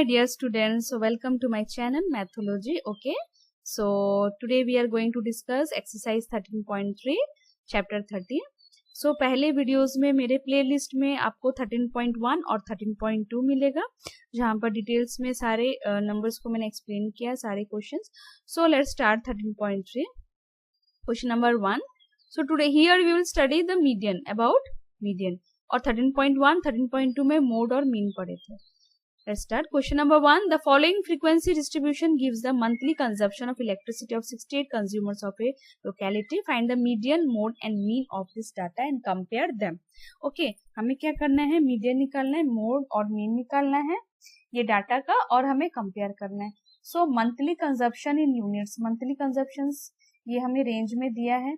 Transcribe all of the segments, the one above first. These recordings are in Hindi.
my dear students, so welcome to my channel Mathology. Okay, so today we are going to discuss exercise 13.3 chapter 30. So पहले वीडियोस में मेरे प्लेलिस्ट में आपको 13.1 और 13.2 मिलेगा, जहां पर डिटेल्स में सारे नंबर्स को मैंने एक्सप्लेन किया, सारे questions. So let's start 13.3. Question number 1. So today here we will study the median, about median. और 13.1, 13.2 में मोड और मीन पढ़े थे. Let's start. Question number 1. The following frequency distribution gives the monthly consumption of electricity of 68 consumers of a locality. Find the median, mode and mean of this data and compare them. Okay, हमें क्या करना है? मीडियन निकालना है, मोड और मीन निकालना है ये डाटा का, और हमें कंपेयर करना है. सो मंथली कंजप्शन इन यूनिट्स, मंथली कंजप्शन ये हमें रेंज में दिया है.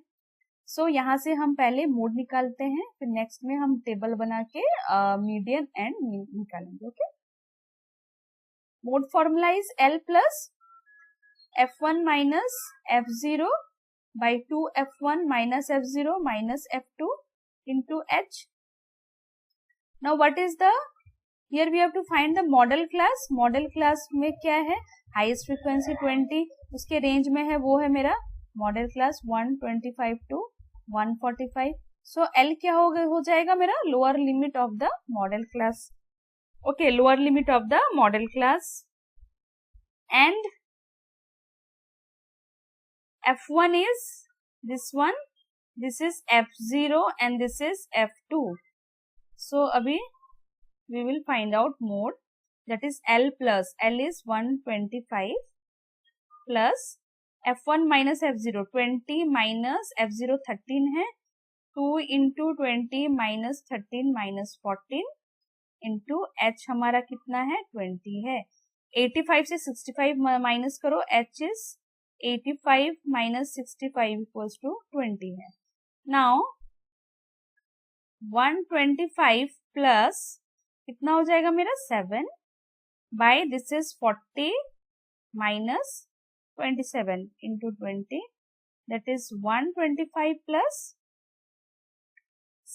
सो यहाँ से हम पहले मोड निकालते हैं, फिर नेक्स्ट में हम टेबल बना के मीडियन एंड मीन निकालेंगे. Okay, mode formula is L plus F1 minus F0 by 2 F1 minus F0 minus F2 into H. Now what is the, here we have to find the model class. Model class में क्या है? हाईएस्ट फ्रीक्वेंसी 20, उसके रेंज में है, वो है मेरा model class 125 to 145. So L क्या हो जाएगा मेरा? Lower limit of the model class. Okay, lower limit of the model class. And F1 is this one, this is F0 and this is F2. So abhi we will find out mode, that is L plus, L is 125 plus F1 minus F0, 20 minus F0 13 है, 2 into 20 minus 13 minus 14 into H हमारा कितना है? 20 है. 85 से 65 माइनस करो, H is 85 minus 65 equals to 20 है. नाउ 125 प्लस कितना हो जाएगा मेरा? 7 by this is 40 minus 27 into 20, that is 125 plus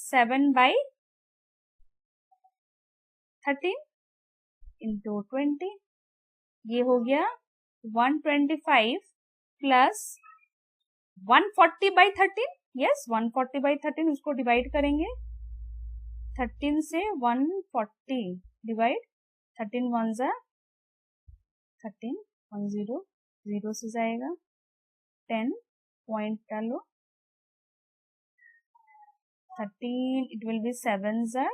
7 by 13 into 20, ये हो गया 125 प्लस 140 बाई 13. यस, 140 बाई 13, उसको डिवाइड करेंगे 13 से 140 डिवाइड 13 वन जा 13, 10 0 से जाएगा, 10 पॉइंट डालो 13, इट विल बी 7 जा.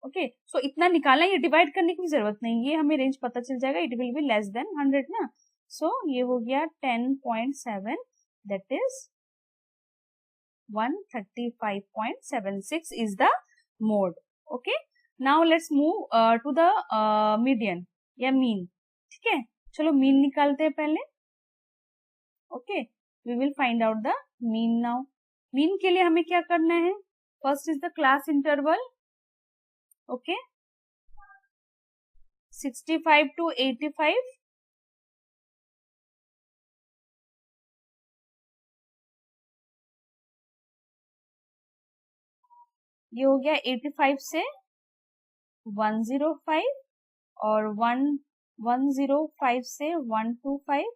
ओके, सो इतना निकालना, ये डिवाइड करने की भी जरूरत नहीं, ये हमें रेंज पता चल जाएगा, it will be less than 100 ना. सो ये हो गया 10.7, that is 135.76 is the mode. Okay, now let's move to the median या मीन. ठीक है, चलो मीन निकालते हैं पहले. Okay, we will find out the mean now. Mean के लिए हमें क्या करना है? First is the class interval. Okay, 65 to 85, ये हो गया 85 से 105 और 105 से 125,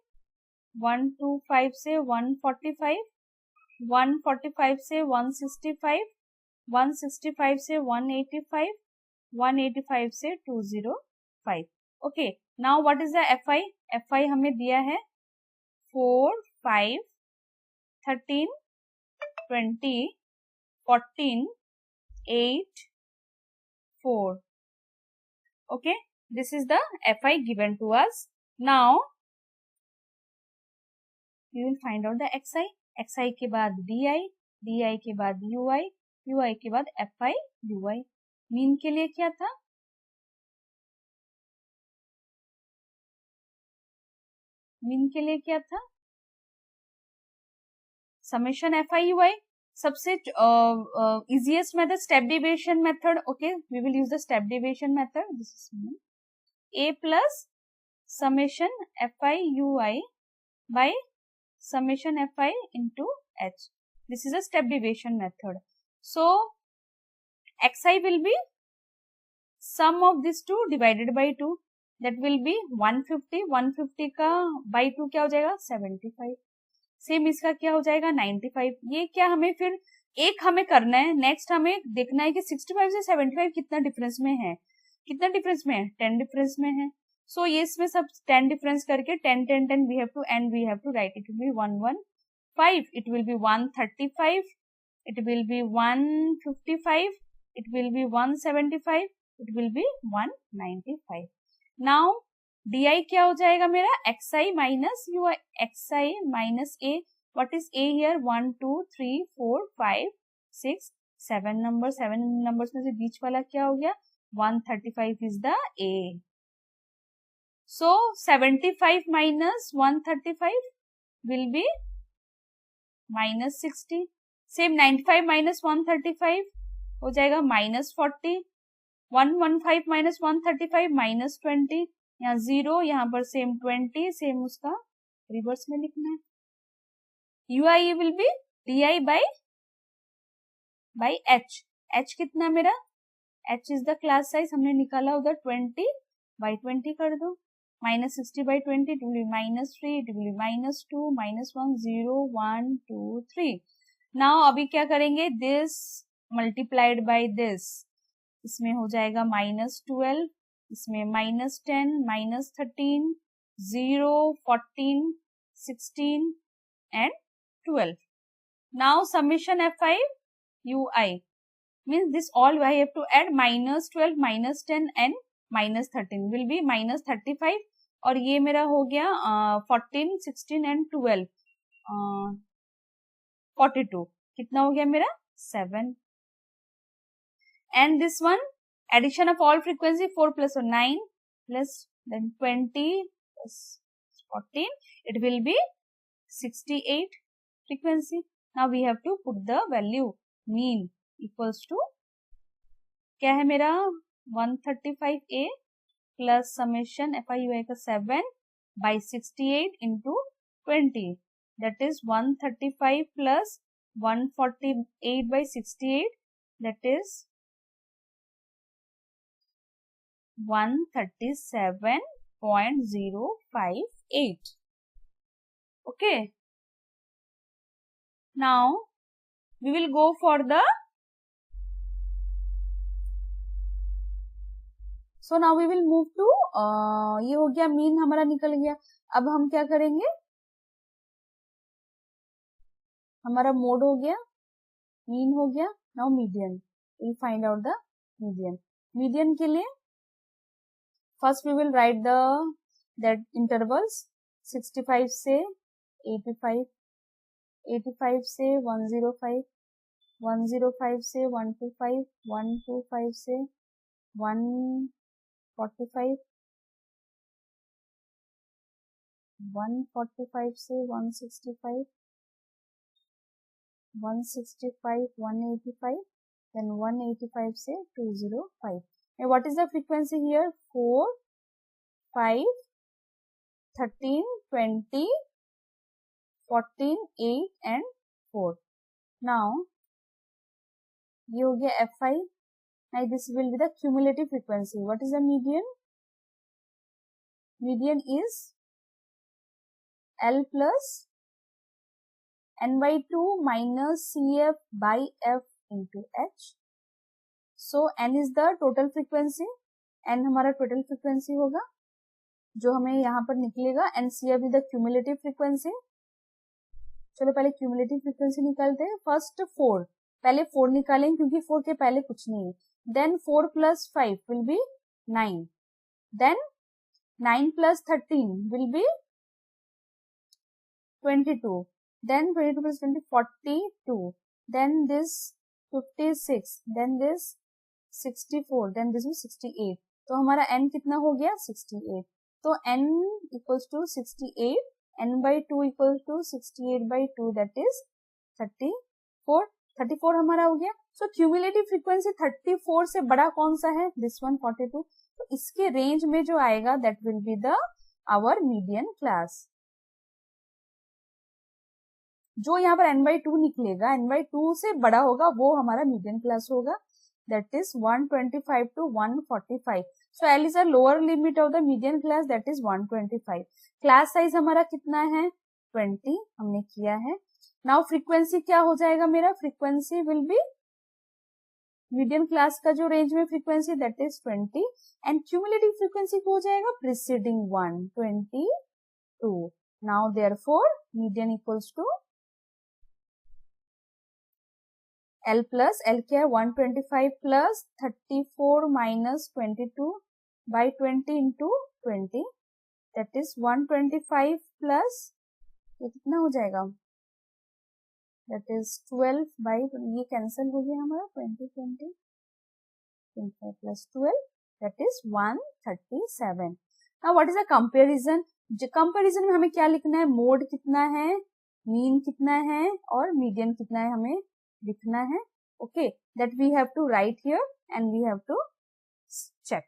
125 से 145, 145 से 165, 165 से 185, 185 से 205. Okay, now what is the FI? FI हमें दिया है 4, 5, 13, 20, 14, 8, 4. Okay, this is the FI given to us. Now we will find out the XI. XI के बाद DI, DI के बाद UI, UI के बाद FI, UI. मीन के लिए क्या था? मीन के लिए क्या था? Summation FI UI. सबसे easiest method, step deviation method. Okay, we will use the step deviation method. This is mean. A plus summation FI UI by summation FI into H. This is a step deviation method. So XI will be sum of these two divided by 2. That will B 150, 150 का बाई 2 क्या हो जाएगा 75, सेम इसका क्या हो जाएगा 95। ये क्या हमें फिर एक हमें करना है, नेक्स्ट हमें देखना है कि 65 से 75 कितना डिफरेंस में है, कितना डिफरेंस में है 10 डिफरेंस में है। सो ये इसमें सब 10 डिफरेंस करके 10 10 10 we have to and we have to write it will be 115, it will be 135, it will be 155, it will be 175, it will be 195। now di क्या हो जाएगा मेरा xi minus ui, xi minus a, what is a here 1 2 3 4 5 6 7 number, 7 numbers में से बीच वाला क्या हो गया 135 is the a। so 75 minus 135 will be minus 60, same 95 minus 135 हो जाएगा माइनस 40, 115 माइनस 135 माइनस 20, यहाँ 0, यहाँ पर सेम 20, सेम उसका रिवर्स में लिखना है। ui will be di by h, h कितना मेरा h is the class size, हमने निकाला उधर 20 बाई 20 कर दो, minus 60 by 20 it will B minus 3, it will B minus 2 minus 1 0 1 2 3। Now अभी क्या करेंगे, दिस मल्टीप्लाइड बाय दिस, इसमें हो जाएगा माइनस 12, इसमें minus 10 minus 13 0 14 16 and 12। Now summation fi ui means this all I have to add minus 12 minus 10 and minus 13 will be minus 35, और ये मेरा हो गया 14 16 एंड 12 42, कितना हो गया मेरा 7। And this one addition of all frequency 4 plus 9 plus then 20 plus 14, it will be 68 frequency। now we have to put the value mean equals to क्या है मेरा 135a plus summation fi का 7 by 68 into 20, that is 135 plus 148 by 68, that is 137.058। okay, now we will go for the, so now we will move to ये हो गया मीन हमारा निकल गया। अब हम क्या करेंगे, हमारा मोड हो गया, मीन हो गया, now median, we'll find out the median। Median के लिए first we will write the that intervals 65 से 85, 85 से 105, 105 से 125, 125 से 145, 145 से 165, 165 185, then 185 से 205। and what is the frequency here 4 5 13 20 14 8 and 4। now ये हो गया fi। now this will be the cumulative frequency। what is the median? median is L plus n by 2 minus CF by F into H। so n is the total frequency, n हमारा total frequency होगा जो हमें यहाँ पर निकलेगा, and CF is the cumulative frequency। चलो पहले cumulative frequency निकालते हैं। फर्स्ट 4, पहले 4 निकालें क्योंकि 4 के पहले कुछ नहीं है। then 4 plus 5 will be 9, then 9 plus 13 will be 22, then 22 plus 20 42, then this 56, then this 64, then this is 68। तो हमारा n कितना हो गया 68। तो n equals to 68, n by 2 equals to 68 by 2, that is 34। 34 हमारा हो गया। सो क्यूमुलेटिव फ्रीक्वेंसी 34 से बड़ा कौन सा है, दिस वन 42। तो इसके रेंज में जो आएगा that will be the our median class. जो यहाँ पर n by 2 निकलेगा, n by 2 से बड़ा होगा वो हमारा मीडियन क्लास होगा, that is 125 to 145। So L is a lower limit of the median class, that is 125. Class size हमारा कितना है 20 हमने किया है. नाउ फ्रीक्वेंसी क्या हो जाएगा मेरा, frequency will be median class का जो रेंज में frequency that is 20 and cumulative frequency हो जाएगा preceding 122. Now therefore median equals to L plus L क्या है 125 plus 34 minus 22 by 20 into 20 that is 125 plus ये कितना हो जाएगा दैट इज 12 बाई ये कैंसिल हो गया हमारा 25 plus 12 that is 137. Now what is a comparison, comparison में हमें क्या लिखना है, मोड कितना है, मीन कितना है और मीडियन कितना है हमें लिखना है. Okay, that we have to write here and we have to check.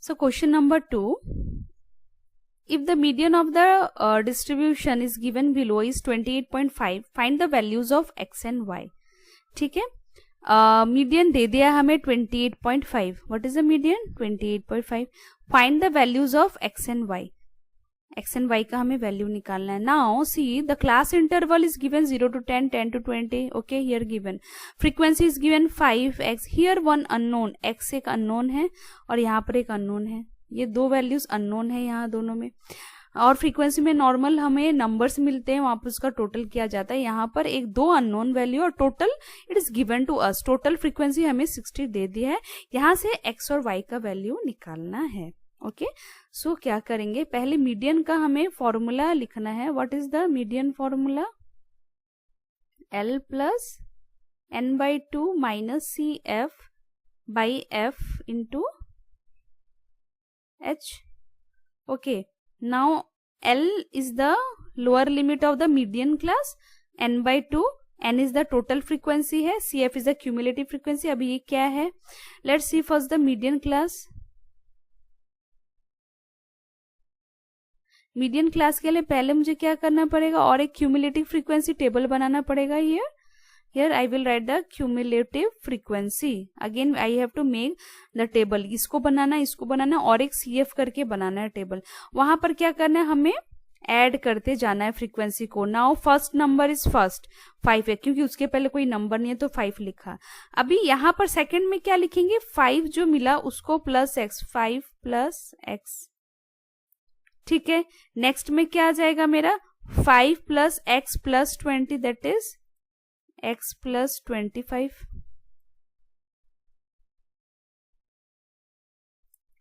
So question number 2, if the median of the distribution is given below is 28.5, find the values of x and y. ठीक है, मीडियन दे दिया हमें 28.5. What is the median 28.5. Find the values of x and y. x and y का हमें वैल्यू निकालना है. Now see the class interval is given 0 to 10, 10 to 20. Okay, here given frequency is given 5x. Here one unknown, x एक अननोन है और यहाँ पर एक अननोन है. ये दो वैल्यूज अननोन है यहाँ दोनों में. और फ्रीक्वेंसी में नॉर्मल हमें नंबर्स मिलते हैं, वहां पर उसका टोटल किया जाता है. यहाँ पर एक दो अननोन वैल्यू और total it is given to us. Total frequency हमें 60 दे दिया है. यहाँ से x और y का वैल्यू निकालना है. ओके, सो क्या करेंगे, पहले मीडियन का हमें फॉर्मूला लिखना है. What is the median formula, L plus n/2 minus CF by F into H. Okay, now L is the lower limit of the median class, n/2, n is the total frequency है, CF is the cumulative frequency. अभी ये क्या है, let's see first the median class. Median class के लिए पहले मुझे क्या करना पड़ेगा और एक क्यूमुलेटिव फ्रीक्वेंसी टेबल बनाना पड़ेगा. Here I will write the cumulative frequency. Again I have to make the table. इसको बनाना और एक CF करके बनाना है टेबल. वहां पर क्या करना है, हमें ऐड करते जाना है फ्रीक्वेंसी को. Now first number is first 5 है क्योंकि उसके पहले कोई नंबर नहीं है तो 5 लिखा. अभी यहाँ पर सेकंड में क्या लिखेंगे, 5 जो मिला उसको प्लस x, 5 प्लस x. ठीक है, नेक्स्ट में क्या आ जाएगा मेरा 5 plus x plus 20 that is x plus 25.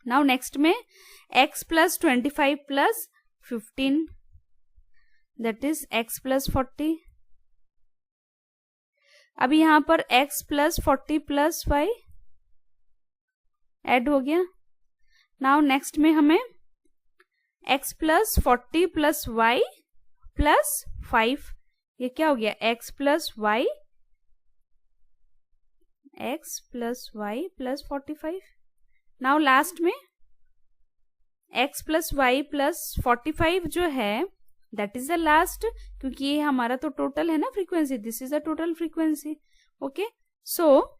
Now next में x plus 25 plus 15 that is x plus 40. अभी यहां पर x प्लस 40 प्लस 5 ऐड हो गया. नाउ नेक्स्ट में हमें x plus 40 plus y plus 5, ये क्या हो गया x plus y plus 45. Now last में x प्लस y प्लस 45 जो है दैट इज द लास्ट, क्योंकि ये हमारा तो टोटल है ना frequency, this is the total frequency. Okay, so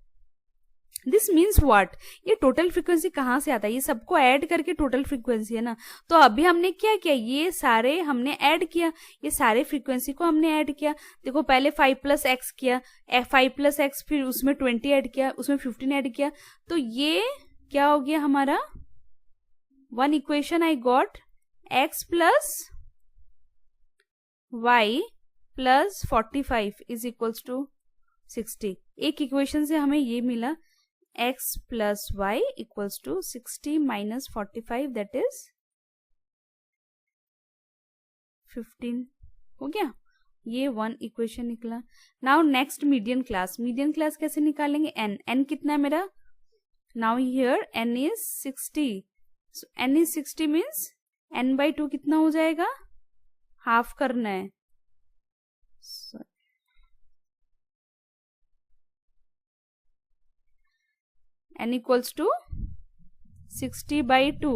this means what, ये टोटल फ्रीक्वेंसी कहाँ से आता है, ये सबको ऐड करके टोटल फ्रीक्वेंसी है ना. तो अभी हमने क्या किया, ये सारे हमने ऐड किया, ये सारे फ्रीक्वेंसी को हमने ऐड किया. देखो पहले 5 प्लस एक्स किया, 5 प्लस एक्स, फिर उसमें 20 ऐड किया, उसमें 15 ऐड किया, तो ये क्या हो गया हमारा one equation I got x plus y plus 45 is equals to 60. एक इक्वेशन से हमें ये मिला x plus y equals to 60 minus 45 that is 15. हो गया, ये वन इक्वेशन निकला. Now next median class. Median class कैसे निकालेंगे, n कितना है मेरा, now here n is 60. So, n is 60 means n/2 कितना हो जाएगा, हाफ करना है. n equals to 60/2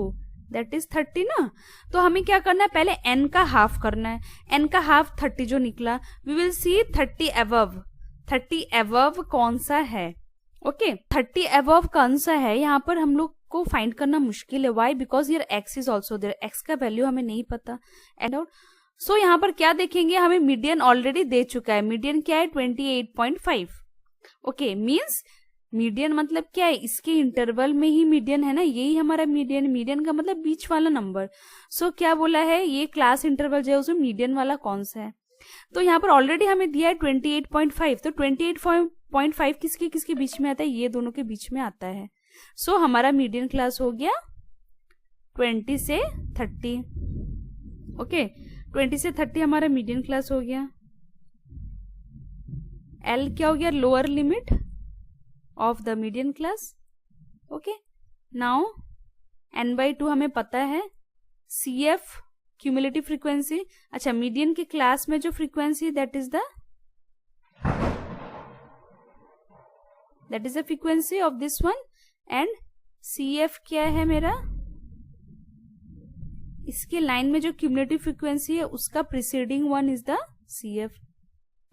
that is 30 ना. तो हमें क्या करना है, पहले n का हाफ करना है. n का हाफ 30 जो निकला, we will see 30 above. 30 above कौन सा है, ओके 30 अबव कौन सा है, यहाँ पर हम लोग को फाइंड करना मुश्किल है. Why? Because here x is also there. X का वैल्यू हमें नहीं पता. And out. सो यहाँ पर क्या देखेंगे, हमें मीडियन ऑलरेडी दे चुका है. मीडियन क्या है? 28.5. ओके, मीन्स मीडियन मतलब क्या है? इसके इंटरवल में ही मीडियन है ना, यही हमारा मीडियन. मीडियन का मतलब बीच वाला नंबर. सो क्या बोला है, ये क्लास इंटरवल जो है उसमें मीडियन वाला कौन सा है. तो यहाँ पर ऑलरेडी हमें दिया है 28.5. तो 28.5 किसके किसके बीच में आता है? ये दोनों के बीच में आता है. सो हमारा मीडियन क्लास हो गया 20 से 30. ओके, 20 से 30 हमारा मीडियन क्लास हो गया. एल क्या हो गया? Lower limit of the median class. Okay, now n/2 हमें पता है. CF cumulative frequency. अच्छा, मीडियन के क्लास में जो frequency that is the frequency of this one. And CF क्या है मेरा? इसके लाइन में जो क्यूमुलेटिव फ्रीक्वेंसी है उसका preceding one is the CF.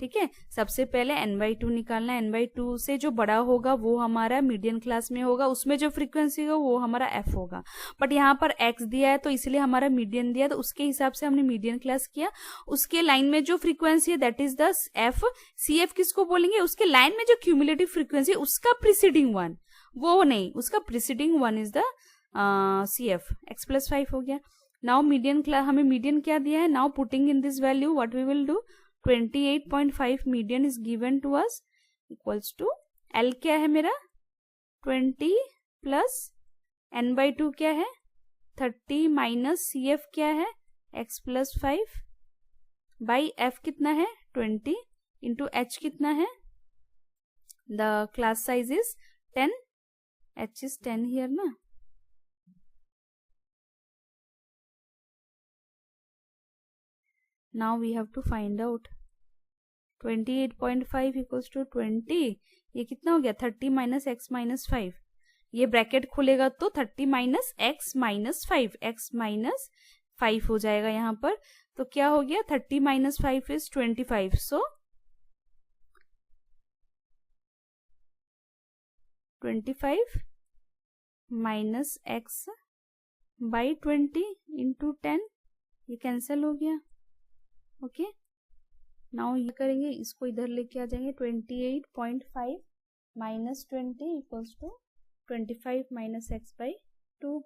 ठीक है, सबसे पहले n/2 निकालना. n/2 से जो बड़ा होगा वो हमारा मीडियन क्लास में होगा, उसमें जो फ्रीक्वेंसी होगा वो हमारा f होगा. बट यहाँ पर x दिया है तो इसलिए हमारा मीडियन दिया, तो उसके हिसाब से हमने मीडियन क्लास किया. उसके लाइन में जो फ्रीक्वेंसी है that is the f. CF किसको बोलेंगे? उसके लाइन में जो क्यूमुलेटिव फ्रीक्वेंसी उसका प्रीसीडिंग वन, वो नहीं, उसका preceding one is the CF. x+5 हो गया. नाउ मीडियन क्लास, हमें मीडियन क्या दिया है? Now putting in this value what we will do, 28.5 median is given to us equals to L क्या है मेरा? 20 प्लस n/2 क्या है? 30 माइनस CF क्या है? x+5 बाई F कितना है? 20 इंटू H कितना है? The class size is 10. H is 10 here ना. Now we have to find out 28.5 equals to 20. ये कितना हो गया? 30 माइनस x माइनस 5. ये ब्रैकेट खुलेगा तो 30 minus x minus 5, x minus 5 हो जाएगा यहाँ पर. तो क्या हो गया? 30 minus 5 is 25. So 25 minus x by 20 into 10, ये कैंसिल हो गया. ओके, नाउ ये करेंगे, इसको इधर लेके आ जाएंगे. 28.5 minus 20 equals to 25 minus x by 2.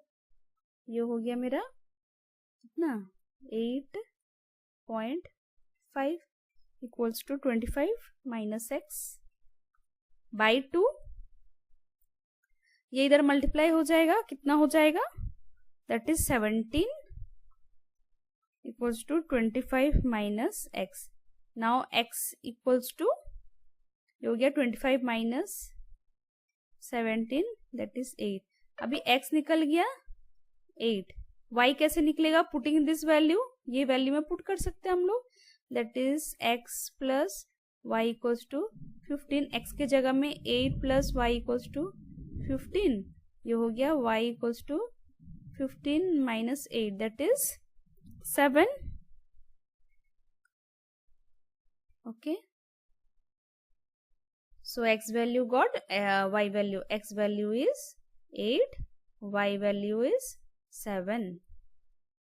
ये हो गया मेरा कितना? 8.5 equals to 25 minus x by 2. ये इधर मल्टीप्लाई हो जाएगा, कितना हो जाएगा? That is 17 equals to 25 minus x. Now x equals to, ये हो गया 25 minus 17 that is 8. अभी x निकल गया 8. y कैसे निकलेगा? पुटिंग दिस वैल्यू, ये वैल्यू में पुट कर सकते हैं हम लोग. That is x plus y equals to 15. x के जगह में 8 प्लस y इक्वल्स टू 15. ये हो गया y equals to 15 minus 8 that is 7. Okay, so x value got y value. X value is 8, y value is 7.